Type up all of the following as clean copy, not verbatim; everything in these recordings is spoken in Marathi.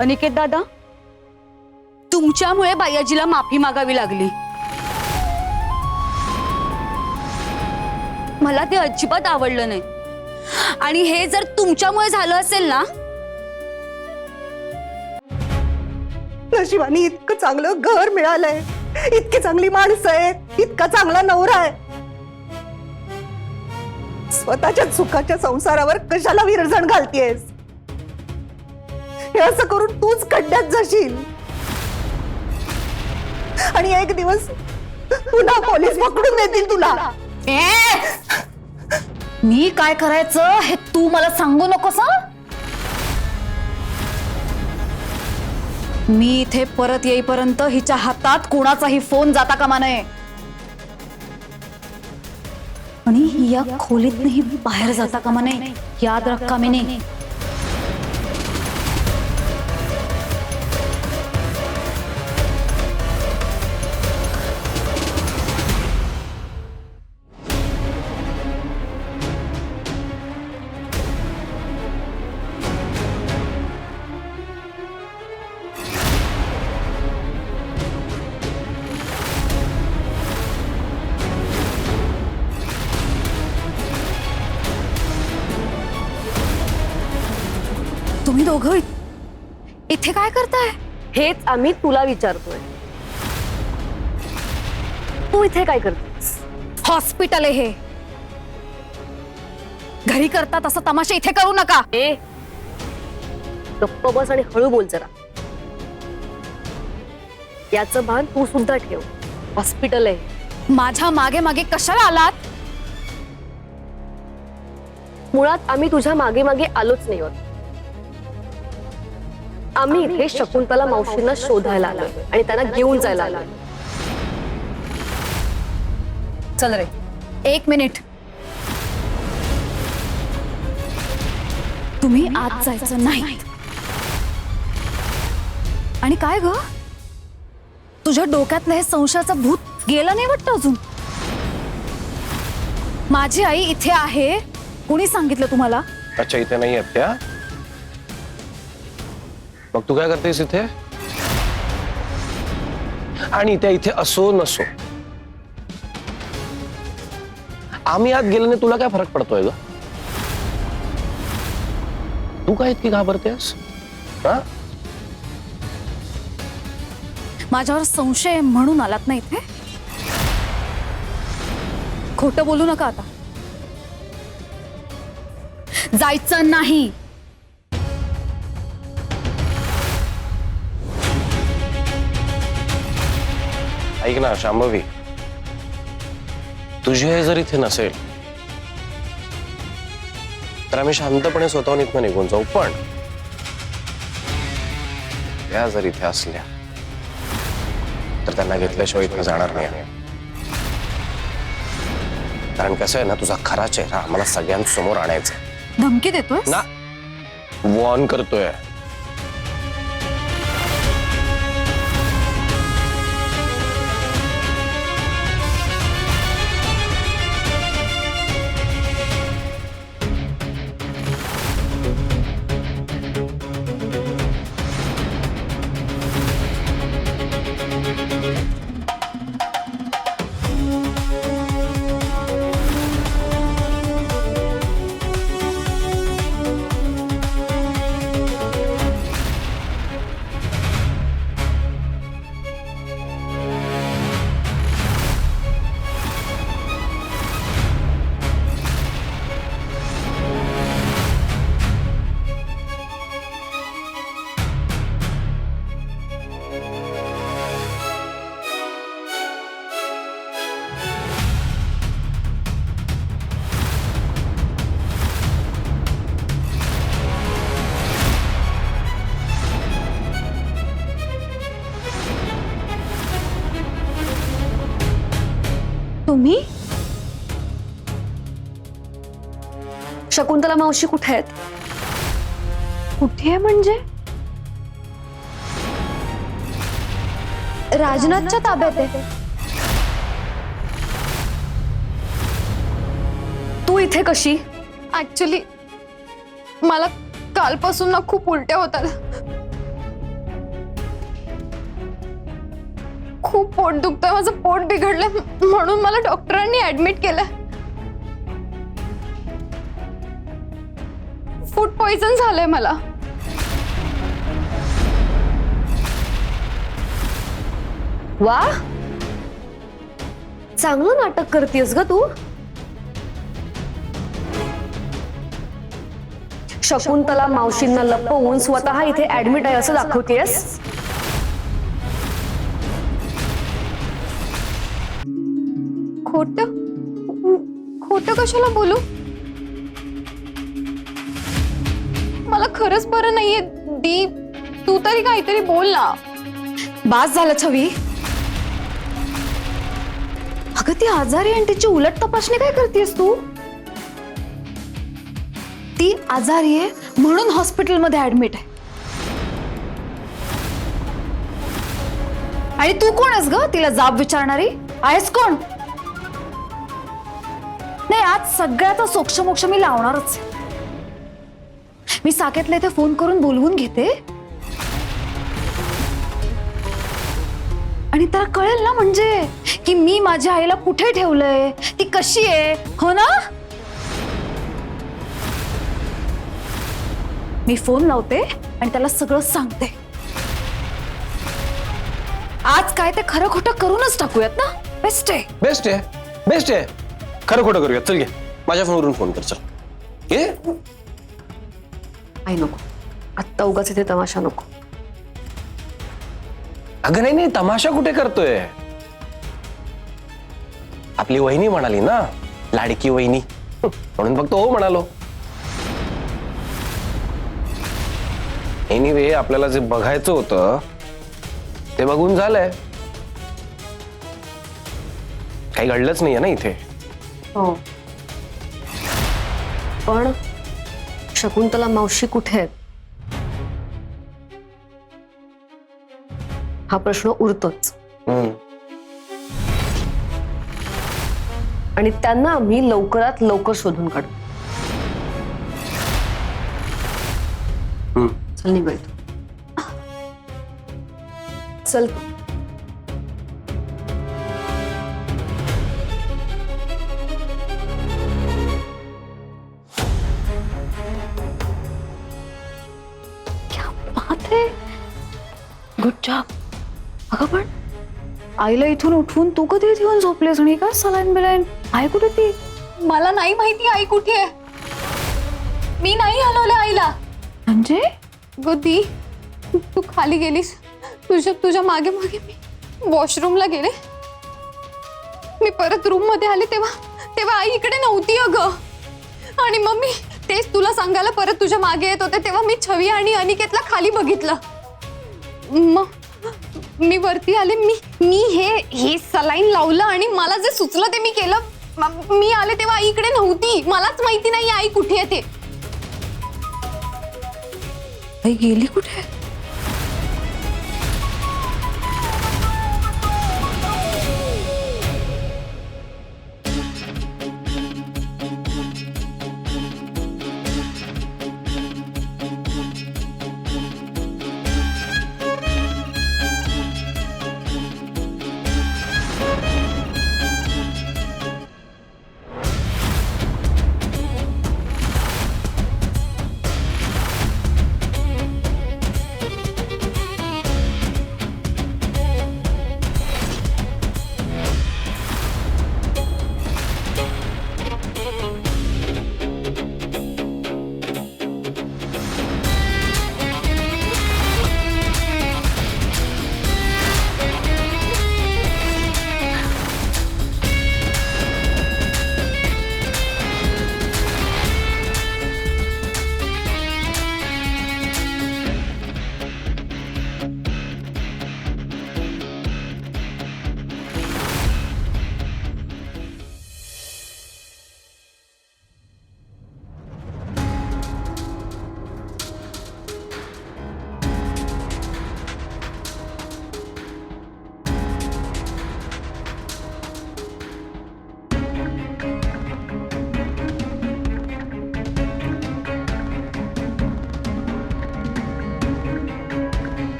अनिकेत दादा, तुमच्यामुळे बायाजीला माफी मागावी लागली। मला ते अजिबात आवडलं नाही आणि हे जर तुमच्यामुळे झालं असेल ना। नशिबाने इतकं चांगलं घर मिळालंय, इतकी चांगली माणसं आहेत, इतका चांगला नवरा आहे, स्वतःच्या सुखाच्या संसारावर कशाला विरजण घालतीयस? हे असं करून तूच खड्ड्यात जाशील आणि एक दिवस पुन्हा पोलीस पकडून देतील तुला। मी काय करायचं हे तू मला सांगू नकोस हं? मी इथे परत येईपर्यंत हिच्या हातात कोणाचाही फोन जाता कामा नये आणि या खोलीतही बाहेर जाता कामा नये, याद रख कामिनी। तुम्ही दोघं इथे काय करताय? हेच आम्ही तुला विचारतोय, तू इथे काय करतेस? हॉस्पिटल आहे हे, घरी करतात असं तमाशा इथे करू नका। ए, गप्प बस आणि हळू बोल जरा। याचं भान तू सुद्धा ठेव, हॉस्पिटल आहे। माझ्या मागे मागे कशाला आलात? मुळात आम्ही तुझ्या मागे मागे आलोच नाही आहोत। आम्ही इथे शकुंतला मावशींना शोधायला आलोय आणि त्यांना घेऊन जायला आलोय। चल रे, एक मिनिट। तुम्ही आत जायचं नाही। आणि काय ग, तुझ्या डोक्यातलं हे संशयाचं भूत गेलं नाही वाटतं अजून? माझी आई इथे आहे, कोणी सांगितलं तुम्हाला? अच्छा, इथे नाही आहेत त्या? मग तू काय करतेस इथे? आणि त्या इथे असो नसो, आम्ही आत गेल्याने तुला काय फरक पडतोय ग? तू काय इतकी घाबरतेस? हा? माझ्यावर संशय म्हणून आलात ना इथे? खोटं बोलू नका आता। जायचं नाही। ऐक ना शांभवी, तुझे जर इथे नसेल तर आम्ही शांतपणे स्वतःहून इथनं निघून जाऊ, पण त्या जर इथे असल्या तर त्यांना घेतल्याशिवाय इथनं जाणार नाही। कारण कसं आहे ना, तुझा खरा चेहरा आम्हाला सगळ्यांसमोर आणायचा आहे। धमकी देतोय ना, वॉर्न करतोय। तुम्ही? शकुंतला मावशी कुठे आहेत? कुठे आहे म्हणजे? राजनाथच्या ताब्यात आहे। तू इथे कशी? ऍक्च्युली मला कालपासून ना खूप उलट्या होतात खूप पोट दुखतंय, माझं पोट बिघडलंय म्हणून मला डॉक्टरांनी ऍडमिट केलंय. फूड पॉइझन झालंय मला. वा, चांगलं नाटक करतेस ग तू. शकुंतला मावशींना लपवून स्वतः इथे ऍडमिट आहे असं दाखवतेस. खोटं खोटं कशाला बोलू? मला खरंच बरं नाहीये. दी, तू तरी काहीतरी बोल ना. बास झालं छवी. अगं ती आजारी आणि तिची उलट तपासणी काय करतेस तू? ती आजारी आहे म्हणून हॉस्पिटलमध्ये ऍडमिट आहे. आणि तू कोण आहेस ग तिला जाब विचारणारी? आहेस कोण? नाही, आज सगळ्याचा सोक्षमोक्ष मी लावणारच. मी साकेतला इथे फोन करून बोलवून घेते आणि त्याला कळेल ना, म्हणजे की मी माझ्या आईला कुठे ठेवलंय, ती कशी आहे. हो ना? मी फोन लावते आणि त्याला सगळं सांगते. आज काय ते खरं खोटं करूनच टाकूयात ना. बेस्ट आहे. बेस्ट आहे, बेस्ट आहे. खरं खोटं करूया. चल घे, माझ्या फोनवरून फोन कर. चल घे. आई नको, आत्ता उगाच इथे तमाशा नको. अगं नाही, तमाशा कुठे करतोय? आपली वहिनी म्हणाली ना, लाडकी वहिनी, म्हणून फक्त हो म्हणालो. एनिवे, आपल्याला जे बघायचं होतं ते बघून झालंय. काही घडलंच नाहीये ना इथे. हो, पण शकुंतला मावशी कुठे आहेत हा प्रश्न उरतोच. आणि त्यांना आम्ही लवकरात लवकर शोधून काढू. चल निघ. चल. Good job. अगं पण आईला इथून उठवून तू कधी येऊन झोपलेस आणि काय सलाईन बिलाईन? आई कुठे ती? मला नाही माहिती आई कुठे आहे. मी नाही हलवलं आईला. म्हणजे गोदी, तू खाली गेलीस. तुझ्या मागे मागे मी वॉशरूमला गेले. मी परत रूम मध्ये आले तेव्हा आई इकडे नव्हती अगं. आणि मग मी तेच तुला सांगायला परत तुझ्या मागे येत होते तेव्हा मी छवी आणि अनिकेतला खाली बघितलं. मग मी वरती आले. मी हे सलाईन लावलं आणि मला जे सुचलं ते मी केलं. मी आले तेव्हा आई इकडे नव्हती. मलाच माहिती नाही आई कुठे आहे ते. आई गेली कुठे?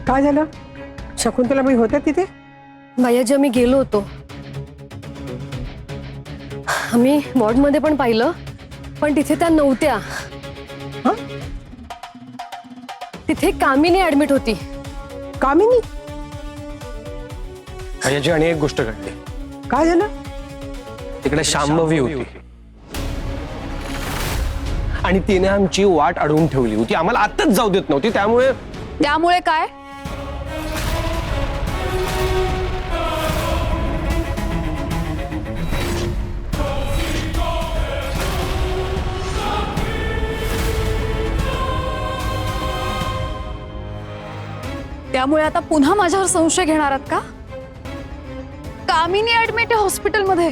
काय झालं? शकुंतला मी होत्या तिथे? भैयाजी आम्ही गेलो होतो. आम्ही वॉर्डमध्ये पण पाहिलं, पण तिथे त्या नव्हत्या. हं? तिथे कामिनी ऍडमिट होती. कामिनी? भैयाजी आणि एक गोष्ट घडली. काय झालं? तिकडे शांभवी होती आणि तिने आमची वाट अडवून ठेवली होती. आम्हाला आत्ताच जाऊ देत नव्हती. त्यामुळे काय? त्यामुळे आता पुन्हा माझ्यावर संशय घेणार आहात का? कामिनी ऍडमिट आहे हॉस्पिटलमध्ये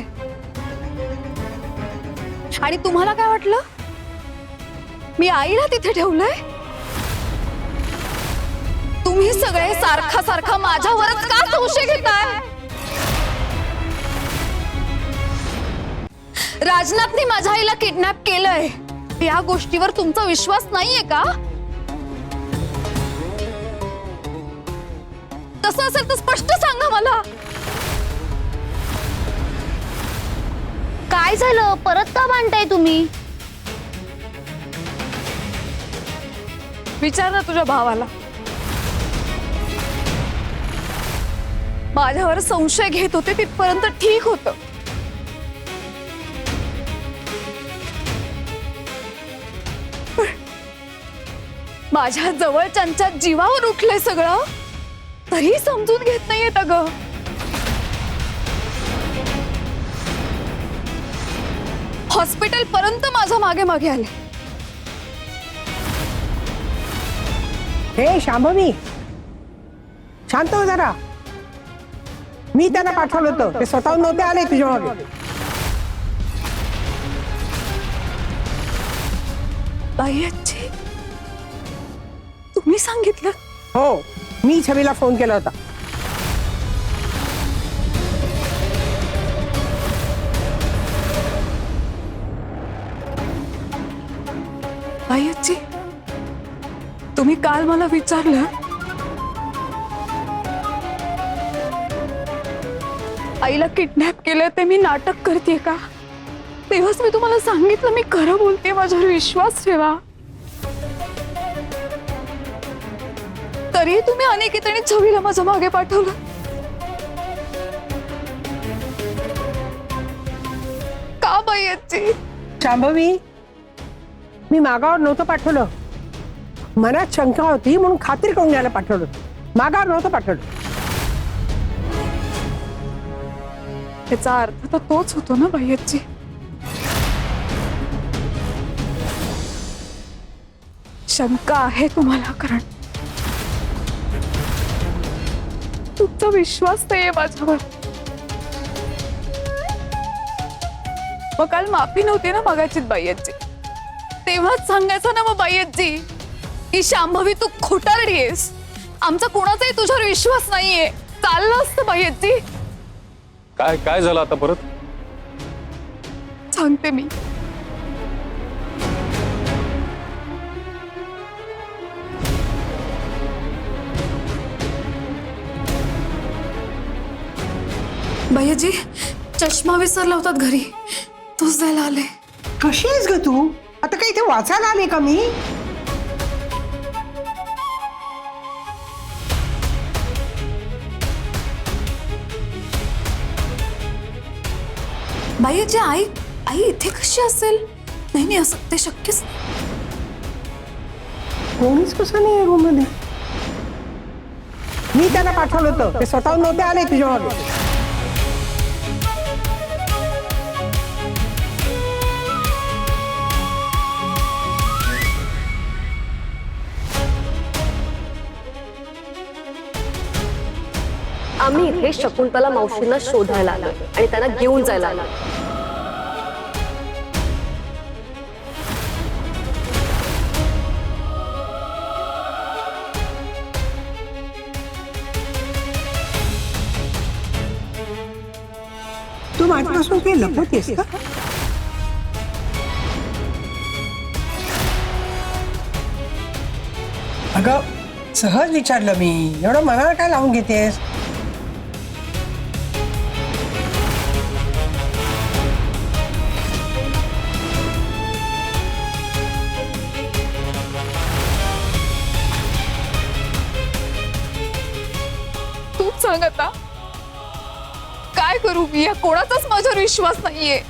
आणि तुम्हाला काय वाटलं मी आईला तिथे ठेवलंय? तुम्ही सगळे सारखा सारखा माझ्यावरच का संशय घेताय? राजनाथने माझ्या आईला किडनॅप केलंय या गोष्टीवर तुमचा विश्वास नाहीये का? तसं असेल तर स्पष्ट सांगा मला. काय झालं? परत का भांडताय तुम्ही? विचार ना तुझ्या भावाला. माझ्यावर संशय घेत होते तिथपर्यंत ठीक होतं. पण माझ्या जवळच्यांच्या जीवावर उठलंय सगळं, तरी समजून घेत नाहीयेत अगं. हॉस्पिटल पर्यंत माझ्या मागे मागे आले. हे शांभवी, शांत हो जरा. मी त्यांना पाठवलं होतं, ते स्वतःहून नव्हते आले तुझ्या मागे. बाईची तुम्ही सांगितलं? हो, मी छबीला फोन केला होता. बाईची तुम्ही काल मला विचारलं आईला किडनॅप केलं ते मी नाटक करते का? तेव्हाच मी तुम्हाला सांगितलं मी खरं बोलते, माझ्यावर विश्वास ठेवा. तरी तुम्ही अनेकितांनी छबीला माझ्या मागे पाठवलं. का बाईची? शांभवी, मी मागावर नव्हतं पाठवलं. मनात शंका होती म्हणून खात्री करून घ्यायला पाठवलं. मागावर नव्हतं पाठवलं. त्याचा अर्थ तर तोच होतो ना बाईची. शंका आहे तुम्हाला कारण तुमचा विश्वास नाहीये माझ्यावर. मग काल माफी नव्हती ना मागायची बाईची? तेव्हाच सांगायचं ना मग बाईची की शांभवी तू खोटारडी आहेस, आमचा कोणाचाही तुझ्यावर विश्वास नाहीये. चाललं असतं बाईची. काय काय झालं आता परत? सांगते मी. भैयाजी चष्मा विसरला होता घरी, तोच द्यायला आले. कशी आहेस ग तू? आता काही इथे वाचायला आले का मी? भैयाजी आई आई इथे कशी असेल? नाही नाही असं ते शक्यच नाही. कोणीच कसं नाही रूम मध्ये. मी त्यांना पाठवलं होतं, ते स्वतःहून नव्हते आले तुझ्या मागे. आम्ही इथे शकुंतला मावशींना शोधायला आलो आणि त्यांना घेऊन जायला आलो. तू माझ्यापासून काही लपवतेस का? अगं सहज विचारलं मी, एवढं मनाला काय लावून घेतेस? तूच सांग आता काय करू मी? या कोणाचाच माझ्यावर विश्वास नाहीये.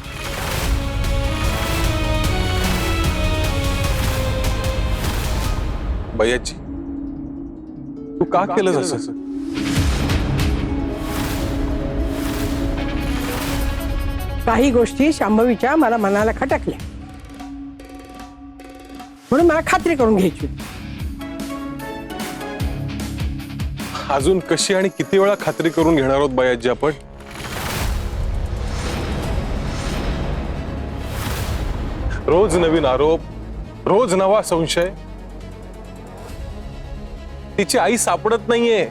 भैयाजी, तू का केलं असं? काही गोष्टी शांभवीच्या मला मनाला खटकल्या, म्हणून मला खात्री करून घ्यायची होती. अजून कशी आणि किती वेळा खात्री करून घेणार आहोत भैयाजी आपण? रोज नवीन आरोप, रोज नवा संशय. तिची आई सापडत नाहीये,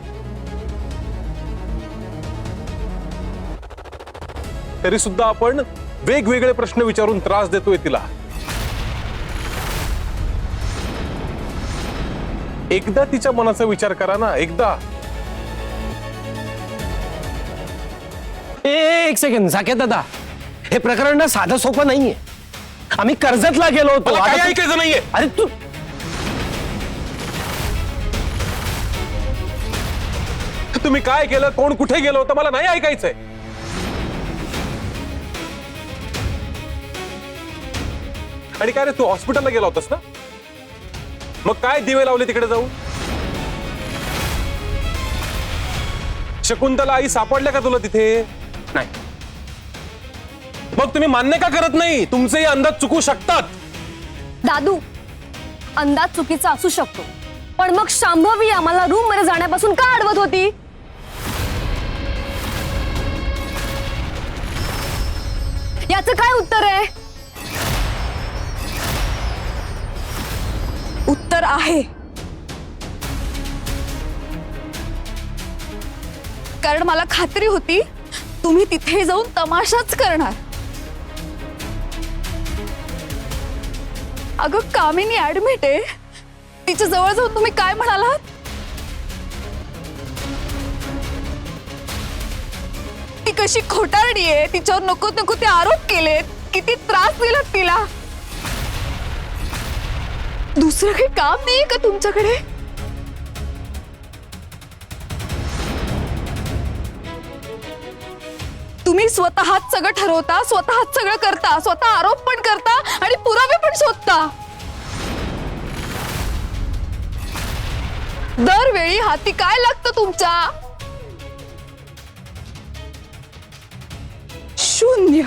तरी सुद्धा आपण वेगवेगळे प्रश्न विचारून त्रास देतोय तिला. एकदा तिच्या मनाचा विचार करा ना, एकदा. एक सेकंड साकेत दादा, हे प्रकरण ना साधं सोपं नाहीये. आम्ही कर्जतला गेलो होतो. मला काही ऐकायचं नाहीये. अरे तू तुम्ही काय केलं, कोण कुठे गेलो होतं, मला नाही ऐकायचंय. आणि काय रे, तू हॉस्पिटलला गेला होतास ना? मग काय दिवे लावले तिकडे जाऊन? शकुंतला आई सापडल्या का तुला तिथे? नाही. मग तुम्ही मान्य का करत नाही? तुमचेही अंदाज चुकू शकतात. दादू, अंदाज चुकीचा असू शकतो, पण मग शांभवी आम्हाला रूम मध्ये जाण्यापासून का अडवत होती? याचं काय उत्तर आहे? उत्तर आहे. कारण मला खात्री होती तुम्ही तिथे जाऊन तमाशाच करणार. अगं कामिनी ऍडमिट आहे, तिच्या जवळ जाऊन तुम्ही काय म्हणालात? ती कशी खोटारडी आहे, तिच्यावर नको नको ते आरोप केलेत, किती त्रास दिलात तिला. दुसरं काही काम नाहीये का तुमच्याकडे? तुम्ही स्वतःच सगळं ठरवता, स्वतःच सगळं करता, स्वतः आरोप पण करता आणि पुरावे पण शोधता. दरवेळी हाती काय लागतं तुमच्या? शून्य.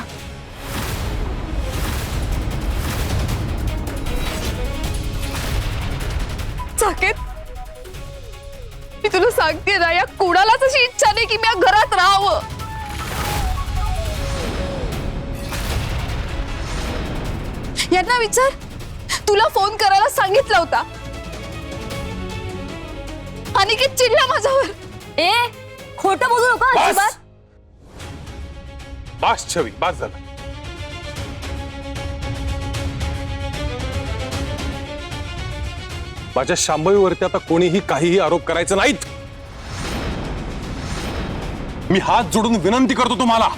साकेत, मी तुला सांगते ना, या कुणालाच अशी इच्छा नाही की मी या घरात राहावं. यांना विचार, तुला फोन करायला सांगितला होता. अनिकेत चिडला माझ्यावर. ए, खोटं बोलू नका बस अजिबात. बस छवी, बस झालं. माझ्या शांभवीवरती आता कोणीही काहीही आरोप करायचे नाहीत. मी हात जोडून विनंती करतो तुम्हाला,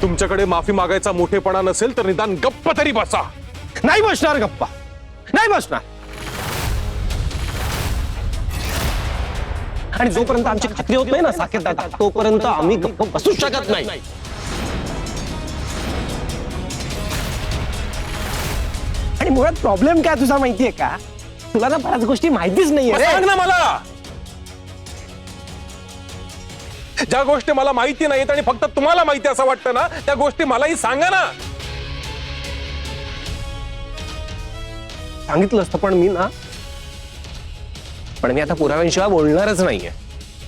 तुमच्याकडे माफी मागायचा मोठेपणा नसेल तर निदान गप्प तरी बसा. नाही बसणार गप्पा, नाही बसणार. आणि जोपर्यंत आमची खात्री होत नाही ना साकेत दादा, तोपर्यंत आम्ही गप्प बसू शकत नाही. आणि मुळात प्रॉब्लेम काय तुझा माहितीये का? तुला ना बऱ्याच गोष्टी माहितीच नाहीये मग रे. सांग ना मला. ज्या गोष्टी मला माहिती नाहीत आणि फक्त तुम्हाला माहिती असं वाटतं ना, त्या गोष्टी मलाही सांगा ना. सांगितलं असतं पण मी आता पुराव्यांशिवाय बोलणारच नाहीये.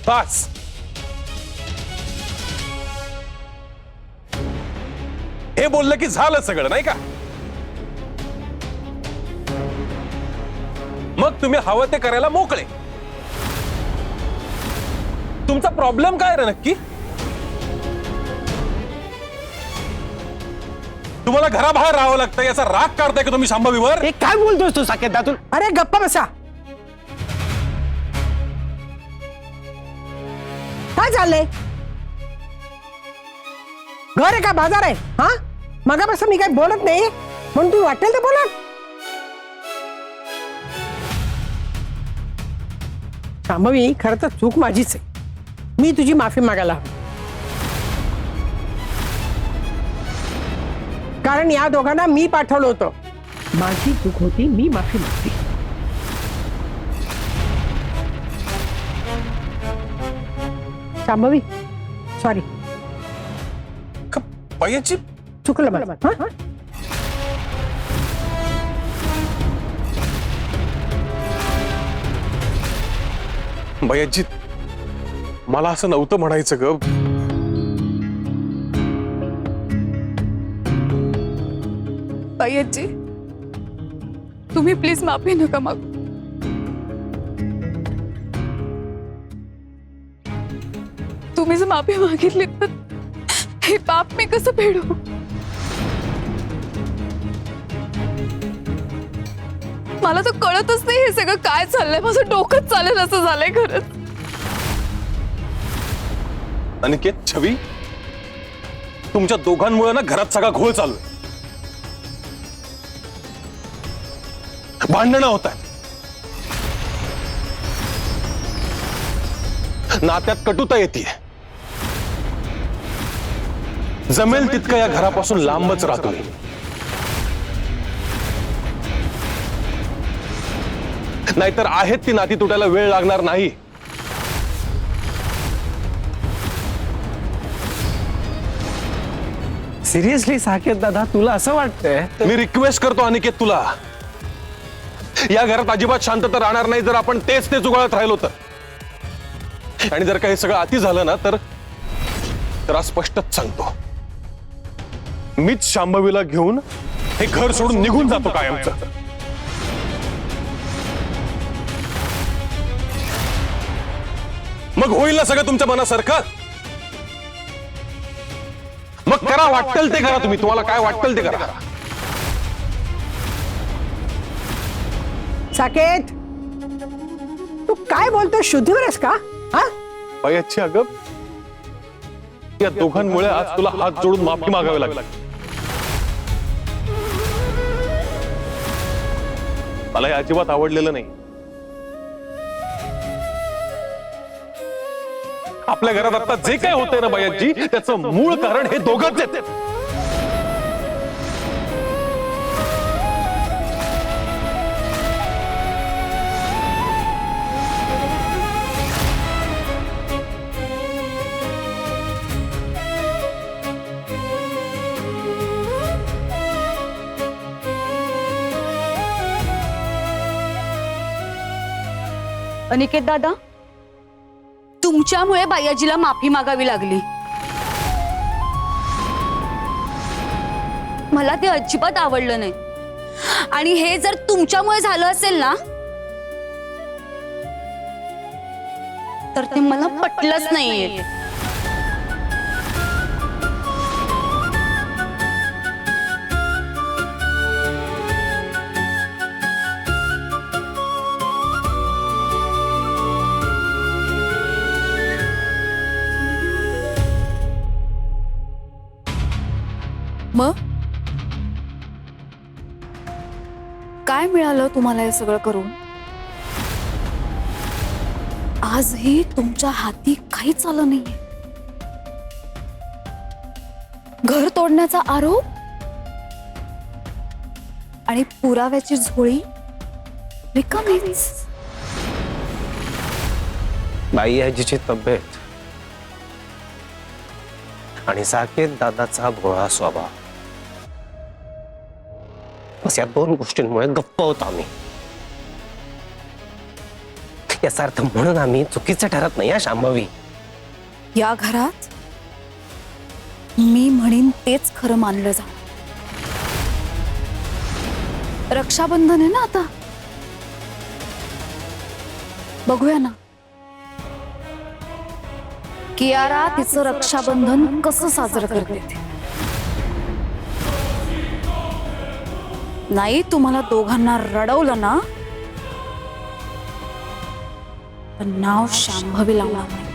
बस. हे बोललं की झालं सगळं, नाही का? मग तुम्ही हवं ते करायला मोकळे. तुमचा प्रॉब्लेम काय रे नक्की? तुम्हाला घराबाहेर राहावं लागतं याचा राग काढताय का तुम्ही शांभवीवर? हे काय बोलतोस तू साकेत दादू? अरे गप्पा बसा. काय चाललंय? घर आहे का बाजार आहे? हा, मगापासून मी काही बोलत नाही म्हणून तू वाटेल तर बोला. शांभवी, खरं तर चूक माझीच आहे. मी तुझी माफी मागायला हवी. कारण या दोघांना मी पाठवलं होतं. माझी चूक होती, मी माफी मागते. शांभवी, सॉरी, बाईची चुकलं मला. हा? बाईची मला असं नव्हतं म्हणायचं ग. बाय्याजी, तुम्ही प्लीज माफी नका मागू. तुम्ही जर माफी मागितली तर हे पाप मी कसं फेडू? मला तर कळतच नाही हे सगळं काय चाललंय. माझं डोकंच चालेल असं झालंय खरंच. अनिकेत, छवी, तुमच्या दोघांमुळे ना घरात सगळा घोळ चालू आहे. भांडणं होत आहेत, नात्यात कटुता येते. जमेल तितकं या घरापासून लांबच राहतोय. नाहीतर आहेत ती नाती तुटायला वेळ लागणार नाही. सिरियसली साकेत दादा, तुला असं वाटतंय? मी रिक्वेस्ट करतो अनिकेत तुला, या घरात अजिबात शांतता राहणार नाही जर आपण तेच उगाळत राहिलो तर. आणि जर का हे सगळं अति झालं ना तर आज स्पष्टच सांगतो, मीच शांभवीला घेऊन हे घर सोडून निघून जातो कायमचं. मग होईल ना सगळं तुमच्या मनासारखं? मग करा, वाटेल ते करा. तुम्हाला काय वाटेल ते करा. साकेत, तू काय बोलतोय? शुद्धीवर आहेस का? हा, बायाची अगं, या दोघांमुळे आज तुला हात जोडून माफी मागावी लागली. मला हे अजिबात आवडलेलं नाही. आपल्या घरात आता जे काय होतंय ना बायाजी, त्याचं मूळ कारण हे दोघंच आहेत. अनिकेत दादा, तुमच्यामुळे बायाजीला माफी मागावी लागली. मला ते अजिबात आवडलं नाही. आणि हे जर तुमच्यामुळे झालं असेल ना तर ते मला पटलंच नाहीये. मग काय मिळालं तुम्हाला हे सगळं करून? आजही तुमच्या हाती काहीच आलं नाहीये. घर तोडण्याचा आरोप आणि पुराव्याची झोळी रिकामीच. बाई आजीची तब्येत आणि साकेत दादाचा भोळा स्वभाव, बस या दोन गोष्टींमुळे गप्प होतो आम्ही. याचा अर्थ म्हणून आम्ही चुकीचं ठरत नाही. शांभवी, या घरात मी म्हणेन तेच खरं मानलं जा. रक्षाबंधन आहे ना आता, बघूया ना कियारा तिचं रक्षाबंधन कसं साजरं करते ते. नाही तुम्हाला दोघांना रडवलं ना तर नाव शांभवी लावणार नाही.